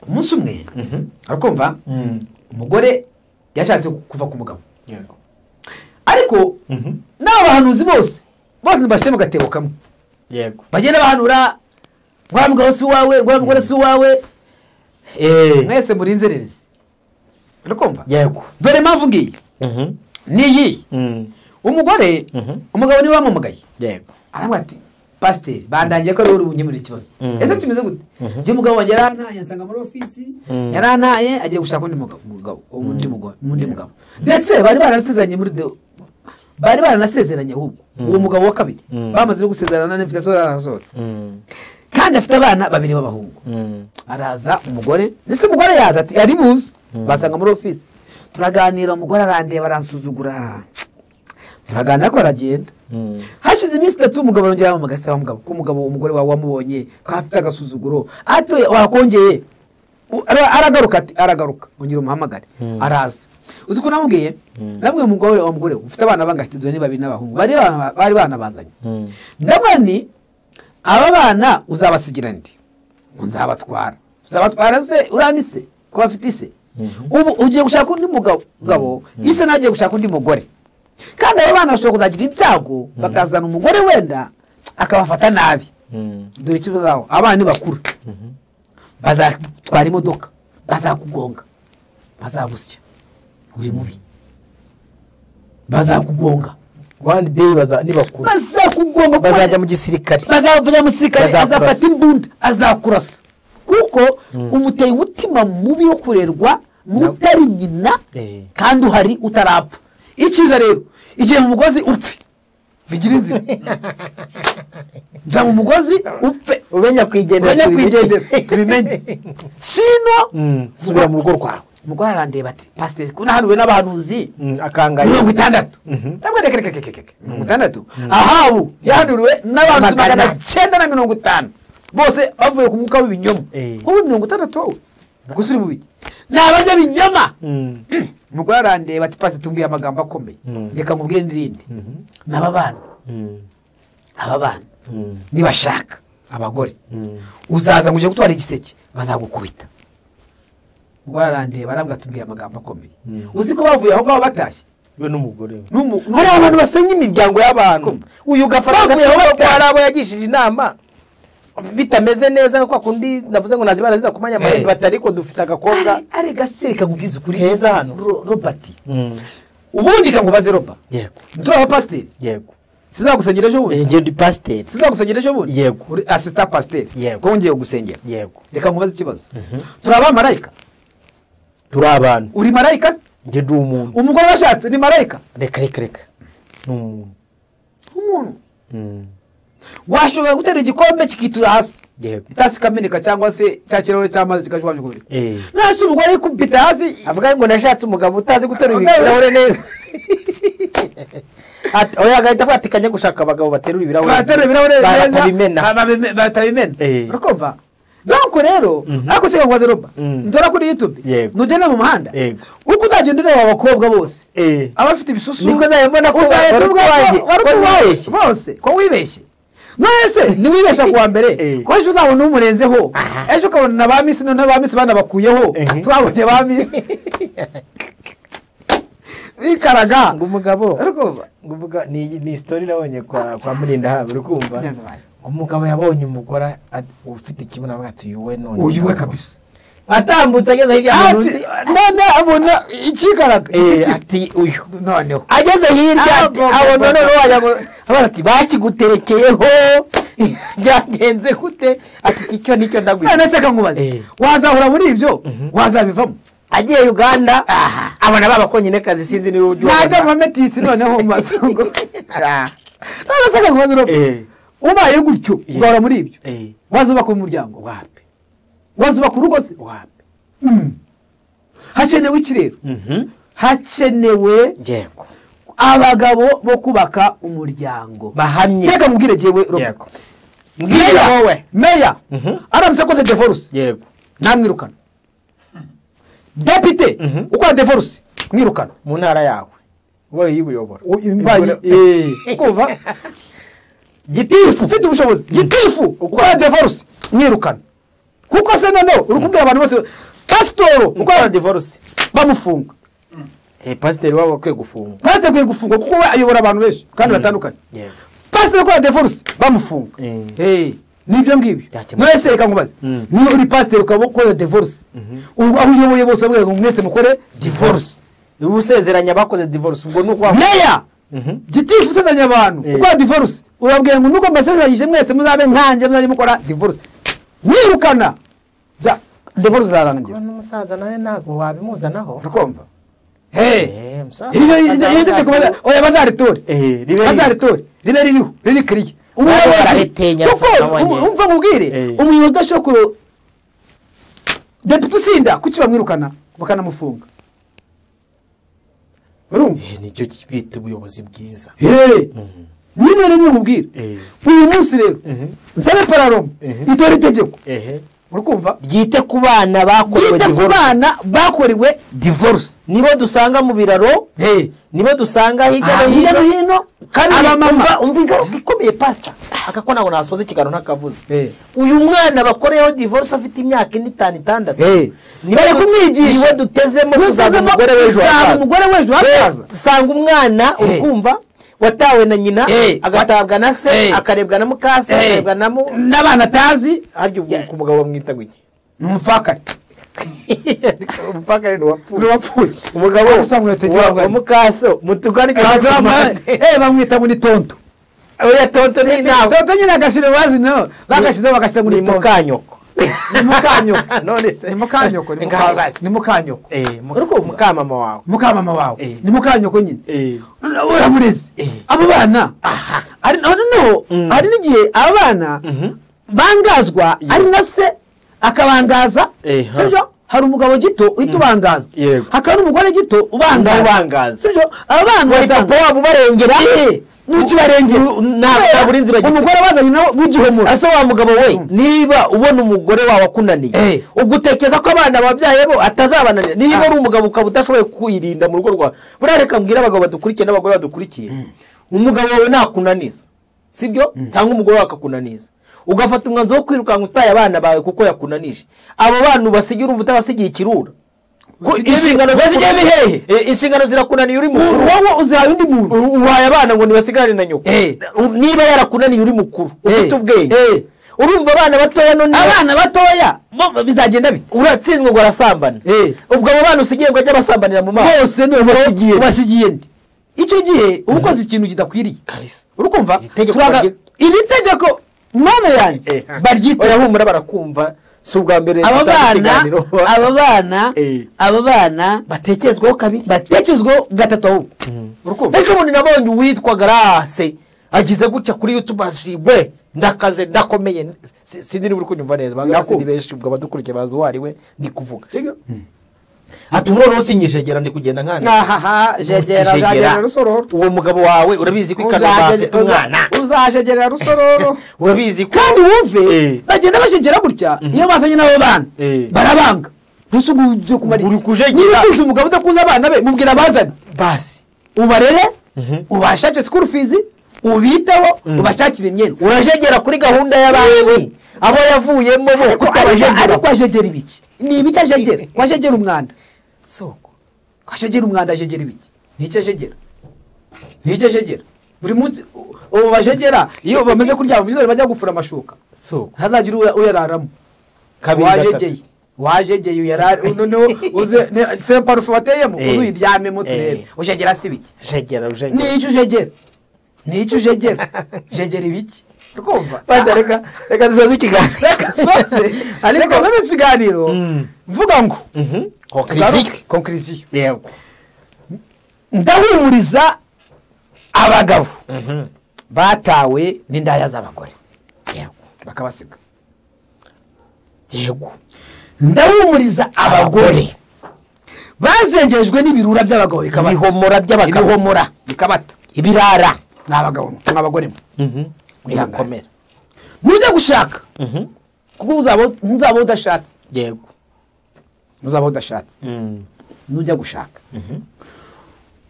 umunsi umwe arakumva umugore yashatse kuva ku mugabo ariko n'abahanuzi bose ntibashyire mu gatebo kamwe bagenda bahanura ngo wa mugabo si uwawe ngo wa mugore si uwawe mwese muri inzererezi arakumva dore impamvu ngiyi niyi umugore umugabo niwe wamumagaye arambwira ati pasiteri bandangiye ko ari wowe unyemurira ikibazo ese kimeze gute njye umugabo wanjye yarantaye nsanga muri ofisi yarantaye agiye gushaka undi mugabo ndetse bari baranasezeranye ahubwo uwo mugabo wa kabiri bamaze no gusezerana n'imfite yasohotse kandi afite abana 2 b'abahungu araza umugore ndetse umugore yaza ati ari buze basanga muri ofisi turaganira umugore arandeba aransuzugura turaganira ko aragenda hashize iminsi 3 umugabo arongera amagase wa mugabo ko umugore wawe wamubonye ko afite agasuzuguro ati wakongeye aragaruka ongera umuhamagare araza uzi ko namubwiye umugore wa mugore ufite abana bangafite 2 n'abahungu bari bana bazanye ndabani aba bana uzabasigira ndi uzabatwara se uranise ko bafite ise ubu ugiye gushaka undi mugabo ise nagiye gushaka undi mugore kandi aba bana bashobora kuzagira ibyago bakazana umugore wenda akabafata nabi dore ikibazo aho abana bakuru bazatwara imodoka bazakugonga bazagusya uri mubi bazakugonga one day nibakuru bazakugonga bazajya mu gisirikare azafata imbunda azakurasa kuko umuteye umutima mubi wo kurerwa mutari nyina kandi uhari utarapfa icyiza rero igihe mu mugozi upfe vigira inzira mu mugozi upfe ubenya kwigendera tubimenye sino subira mu rugo rwawe umugore arandeba ati pasiteri ko nahanuwe n'abahanuzi akangaye 60 ndabwo reka 60 ahabu yahanuriwe n'abantu 950 bose bavuye ku mwuka w'ibinyoma wowe 60 wowe gusa uri mu biki nabajya binyoma umugore arandeba ati pasiteri tumbwiye amagambo akomeye reka mubwire n'irindi aba bana nibashaka abagore uzaza ngo uje gutwara igiseke bazagukubita Rwarande barambwa tumbwiye amagambo akomeye uzi ko bavuye aho ngaho batashye we n'umugore hari abantu basenya imiryango y'abantu uyu gafaranga ko hari abo yagishije inama bitameze neza kwa kundi navuze ngo nazibana ziza kumanya amahembe batari ko dufite agakobwa ari gasereka mugize kuri heza hano Robert ubundi kangubaze Roba yego ndura pasiteri yego sinagusengera ejo bundi ngiye ndi pasiteri sinagusengera ejo bundi yego uri assistant pasiteri yego ko ngiye gusengera yego reka nkubaze ikibazo turaba marayika turi abantu uri marayika nge ndi umuntu umugore washatse ni marayika reka umuntu washobora gutera igikombe kikitura hasi yego itasi kameneka cyangwa se cyakirahure cy'amazi kikashwanya kubiri nasi umugore yikubita hasi avuga ngo nashatse umugabo utazi guterura ibirahure neza oya gahita avuga ati kanye gushaka abagabo baterura ibirahure batabimena batabimena urakumva donc rero ariko se ngwaze roba ndora kuri YouTube nugenda mu muhanda uko uzagendera abakobwa bose abafite ibisusu niko zayembona ko barutubeshye bose ko wibeshye mwese ni wibesha kuwa mbere ko ejo uzabona umurenzeho ejo ukabona n'abamisi n'abamisi bana bakuyeho twabonye abamisi ikaraga ngumugabo nguvuga ni story nabonye kwa Murinda haba urukumva umugabo yabonye umugore ufite ikibuno avuga ati yuwe none uyuwe kabisa atambutse ageze hirya none abona ikikaraga ati uyu noneho ageze hirya abona none wajya ati bakiguterekeyeho byagenze gute ati icyo nicyo ndagwira none se kankubaze wazahura muri ibyo wazabivamo agiye Uganda abona baba konyine kazi sinzi ni rujyo ntajya mametisi noneho mu masongo none se kankubaze ubaye gutyo ugahora muri ibyo wazubaka umuryango wapi wazubaka urugo se wapi hakenewe iki rero hakenewe yego abagabo bo kubaka umuryango bahamye reka mubwire jewe yego mbwira wowe meya aramutse akoze divorce yego namwirukana depite ukora divorce mwirukana mu ntara yawe wowe yibuyobora kuva gitifu ufite ubushobozi gitifu ukora divorce mwirukana kuko se none urukubwira abantu bose pasitoro ukora divorce bamufunga pasiteri wabo akwiye gufunga pasiteri akwiye gufunga kuko we ayobora abantu benshi kandi batandukanye pasiteri ukora divorce bamufunga nibyo ngibyo mwese reka nkubaze niba uri pasiteri ukaba ukora divorce aho uyoboye bose bamwe mwese mukore divorce ubusezeranya bakoze divorce ubwo nuko meya gitifu usezeranya abantu ukora divorce urabwira ngo nuko mbasezeranyije mwese muzabe nkanje muzajye mukora divorce mwirukana bya divorce zarangiye n'umusaza nawe ntago wabimuzanaho urakumva oya bazaritore ribe ririho riri kiriya umva mubwire umuyobozi udashobora depite usinda kuki bamwirukana bakanamufunga urumva nicyo bita ubuyobozi bwiza nyine rero mubwire uyu munsi rero nsabe pararoma itora itegeko urakumva ryite ku bana bakorewe divorce nibo dusanga mu biraro nibo dusanga hirya no hino kandi umva ingaruka ikomeye pastor akako ntabwo nasoza ikiganiro ntakavuze uyu mwana bakoreyeho divorce afite imyaka 5-6 niba kumwigisha niwe dutezemo kuzaza umugore w'ejo hazaza dusanga umwana urukumva watawe na nyina agatabwa na se akarebwa na mukase akarebwa n'abana atazi aryo ku mugabo bamwita gute umupfakari umupfakari wapfuye umugabo wa mukaso mutugani bamwita muri tonto oya tonto ni nawe tonto nyine agashira wazi no bagashira muri tonto mukanyoko none se ni mukanyoko uruko mukamama wawe ni mukanyoko nyine uramureze abo bana ari n'igihe abana bangazwa ari na se akabangaza sibyo hari umugabo gito uhita ubangaza hakaba n'umugore gito ubangaza sibyo abana papa wabo barengera n'ukibarengera nta burinzi bagifite umugore bazanye nawe w'igihomoro ase wa mugabo we niba ubona umugore wawe akunaniye ugutekereza ko abana babyaye bo atazabananira niba ari umugabo ukaba udashoboye kwirinda mu rugo rwawe burareka mbwira abagabo badukurikiye n'abagore badukurikiye umugabo wawe nakunaniza sibyo cyangwa umugore wawe akakunaniza ugafata umwanzuro wo kwirukanka utaye abana bawe kuko yakunanije abo bantu basigira urumva utabasigiye ikirura inshingano zirakunaniye uri mukuru wowe uzaye undi muntu uhaye abana ngo nibasigare na nyoko niba yarakunaniye uri mukuru ufite ubwenge urumva abana batoya none abana batoya bizagenda bite uratsinzwe ngo arasambana ubwo abo bana usigiye ngo ajye basambanira mu maso bose ubasigiye ndi icyo gihe uba ukoze ikintu kidakwiriye urukumva iri tegeko mwana yanjye baryita barahumura barakumva si ubwa mbere aba bana batekerezwaho kabiri batekerezwaho gatatu ahubwo ejo bundi nabonye uwitwa Garase agize gutya kuri YouTube ashibwe ndakaze ndakomeye sinzi niba uri kunyumva neza bangase ni benshi ubwo badukurikiye bazi uwo ari we ndi kuvuga sibyo ati ubu sinyishegera ndi kugenda nkana ahaha jegera rusororo uwo mugabo wawe urabizi ko ikana afite umwana uzajegera rusororo urabizi ko kandi wumve bagenda bashegera gutya iyo bazanye nabo bana barabanga ntusuguje kumarira uri kujegera niba umugabo utakuza abana be mubwira bazane basi ubarere ubashake school fees ubiteho ubashakira imyenda urajegera kuri gahunda y'abandi abo yavuyemo bo kutabajegera ariko ajegera ibiki ni ibiki ajegera kwajegera umwanda soko kwajegera umwanda ajegera ibiki nicyo ajegera buri munsi ubu bajegera iyo bamaze kuryama bizore bajya gufura amashuka soko hazagira uyararamo wajegeye uyarare noneho uze se parufe wateyemo uyiryamemo turebe ujegera si biki jegera nicyo ujegera jegera ibiki kumva reka dusoze ikiganiro ariko soze ikiganiro mvuga ngo conclusion yego ndahumuriza abagabo batawe n'indaya z'abagore yego bakabasiga yego ndahumuriza abagore bazengejwe n'ibirura by'abagabo ibihomora bikabata ibirara n'abagabo n'abagore bikomera mujya gushaka kuko uzaba udashatse yego uzaba udashatse nujya gushaka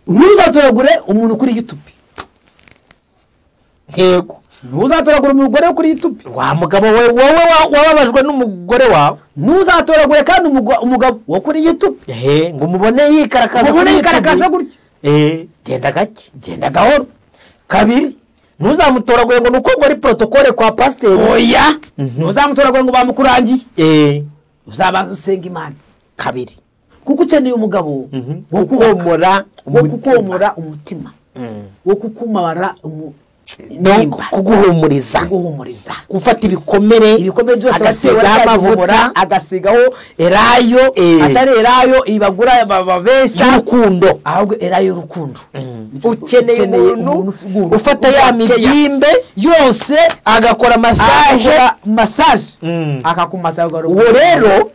ntuzatoragure umuntu kuri YouTube yego ntuzatoragure umugore kuri YouTube wa mugabo wowe wababajwe n'umugore wawe ntuzatoragure kandi umugabo wo kuri YouTube ngo umubone yikarakaza gutya genda gahoro kabiri ntuzamutoragure ngo nuko ngo ari protocole kwa pasiteri oya ntuzamutoragure ngo bamukurangiye uzabanza usenga Imana kabiri kuko ukeneye umugabo wo kukomora umutima wo kukumara kuguhumuriza gufata ibikomere byose agasigaho amavuta agasigaho erayo atari erayo ibagura babeshya y'urukundo ahubwo erayo y'urukundo ukeneye umuntu ufata ya mibyimbe yose agakora massage akakumasaga uwo rero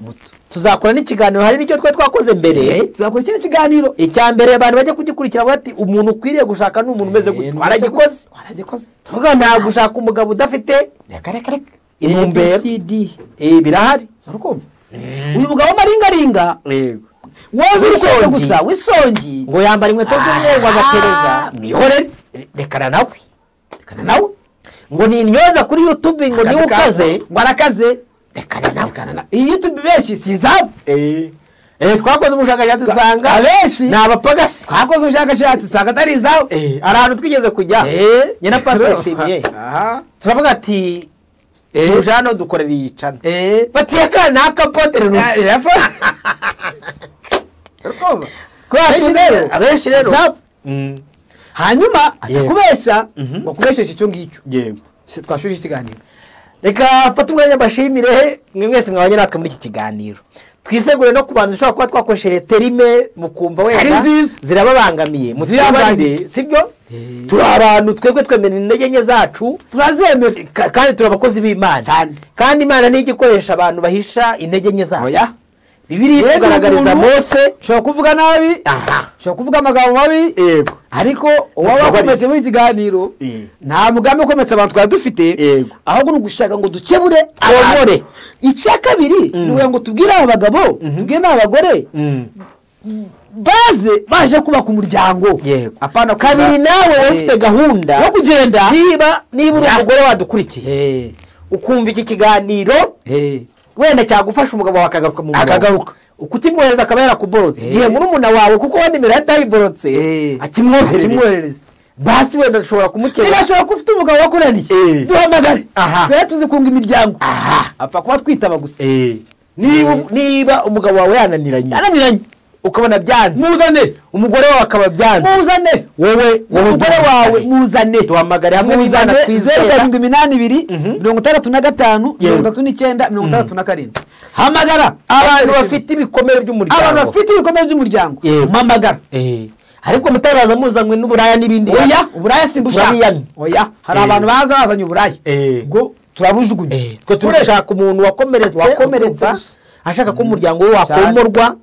tuzakora n'ikiganiro hari nicyo twakoze mbere tuzakora ikindi kiganiro icya mbere abantu bajya kugikurikira bati umuntu ukwiriye gushaka n'umuntu umeze gutya waragikoze tuvuga nta gushaka umugabo udafite reka intumbero birahari urukumva uyu mugabo maringaringa wowe wisongi ngo yambara inkweto z'umweru agatereza mwihorere rekana nawe ngo ni intyoza kuri YouTube ngo niwe ukaze ngo arakaze rekana nawe iyi YouTube benshi si izabo twakoze ubushakashatsi usanga abenshi ni abapagasi twakoze ubushakashatsi usanga atari izabo hari ahantu twigeze kujya nyina pasiteri yashimiye turavuga ati tuje hano dukorera iyi cana bati reka ni akapotere abenshi rero hanyuma kubeshya ngo kubeshesha icyo ngicyo twashuje ikiganiro reka fata umwanya mbashimire mwe mwese mwabanye natwe muri iki kiganiro twisegure no kubanza ushobora kuba twakoresheje terime mukumva wenda zirababangamiye mutwibanire sibyo turi abantu twebwe twemera intege nke zacu turazemera kandi turi abakozi b'Imana kandi Imana niyo igikoresha abantu bahisha intege nke zabo Bibiliya tugaragariza Mose ushobora kuvuga nabi ushobora kuvuga amagambo mabi ariko uwaba wakometse muri ikiganiro nta mugambi ukometse abantu twari dufite ahubwo ni ugushaka ngo dukebure abagore icya kabiri ni ngo tubwire abagabo tubwire n'abagore baje kubaka umuryango apana kabiri nawe wowe ufite gahunda yo kugenda niba uri umugore wadukurikiye ukumva iki kiganiro wenda cyagufasha umugabo wakagaruka mu akagaruka ukutimwohereza akaba yarakuborotse igihe murumuna wawe kuko wandi mera atayiborotse akimwohereza basi wenda dushobora kumukera irashobora ko ufite umugabo wakuraniye duhamagare twe tuzikunga imiryango apfa kuba twitaba gusa niba umugabo wawe yananiranye ukabona byanze muzane umugore wawe akaba byanze muzane wowe umugore wawe muzane duhamagare hamwe n'Imana twizera 782 65 39 67 hamagara abantu bafite ibikomere by'umuryango hamagara ariko mutazaza muzanywe n'uburaya n'ibindi uburaya simbushaka hari abantu bazanye uburaya ngo turabujugunye twe turashaka umuntu wakomeretse ashaka ko umuryango we wakomorwa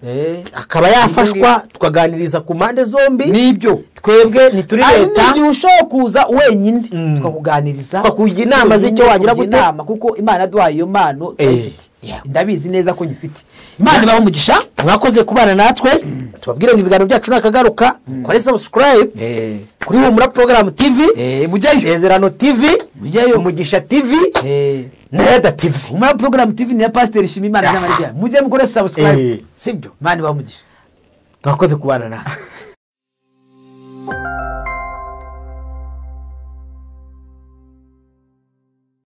akaba yafashwa tukaganiriza ku mpande zombi nibyo twebwe ntituri leta ari n'ibyo ushobora kuza wenyine tukakuganiriza tukakugira inama z'icyo wagira gute kuko Imana yaduhaye iyo mpano ndabizi neza ko nyifite Imana ibaho umugisha mwakoze kubana natwe tubabwire ngo ibiganiro byacu nakagaruka kore subscribe kuri Humura Program TV mujyayo Sezerano TV mujyayo Umugisha TV na Yada TV. Humura Program TV ni ya Pastor Shimimana Jean Marie mujye mukore subscribe sibyo Imana ibaho umugisha mwakoze kubana natwe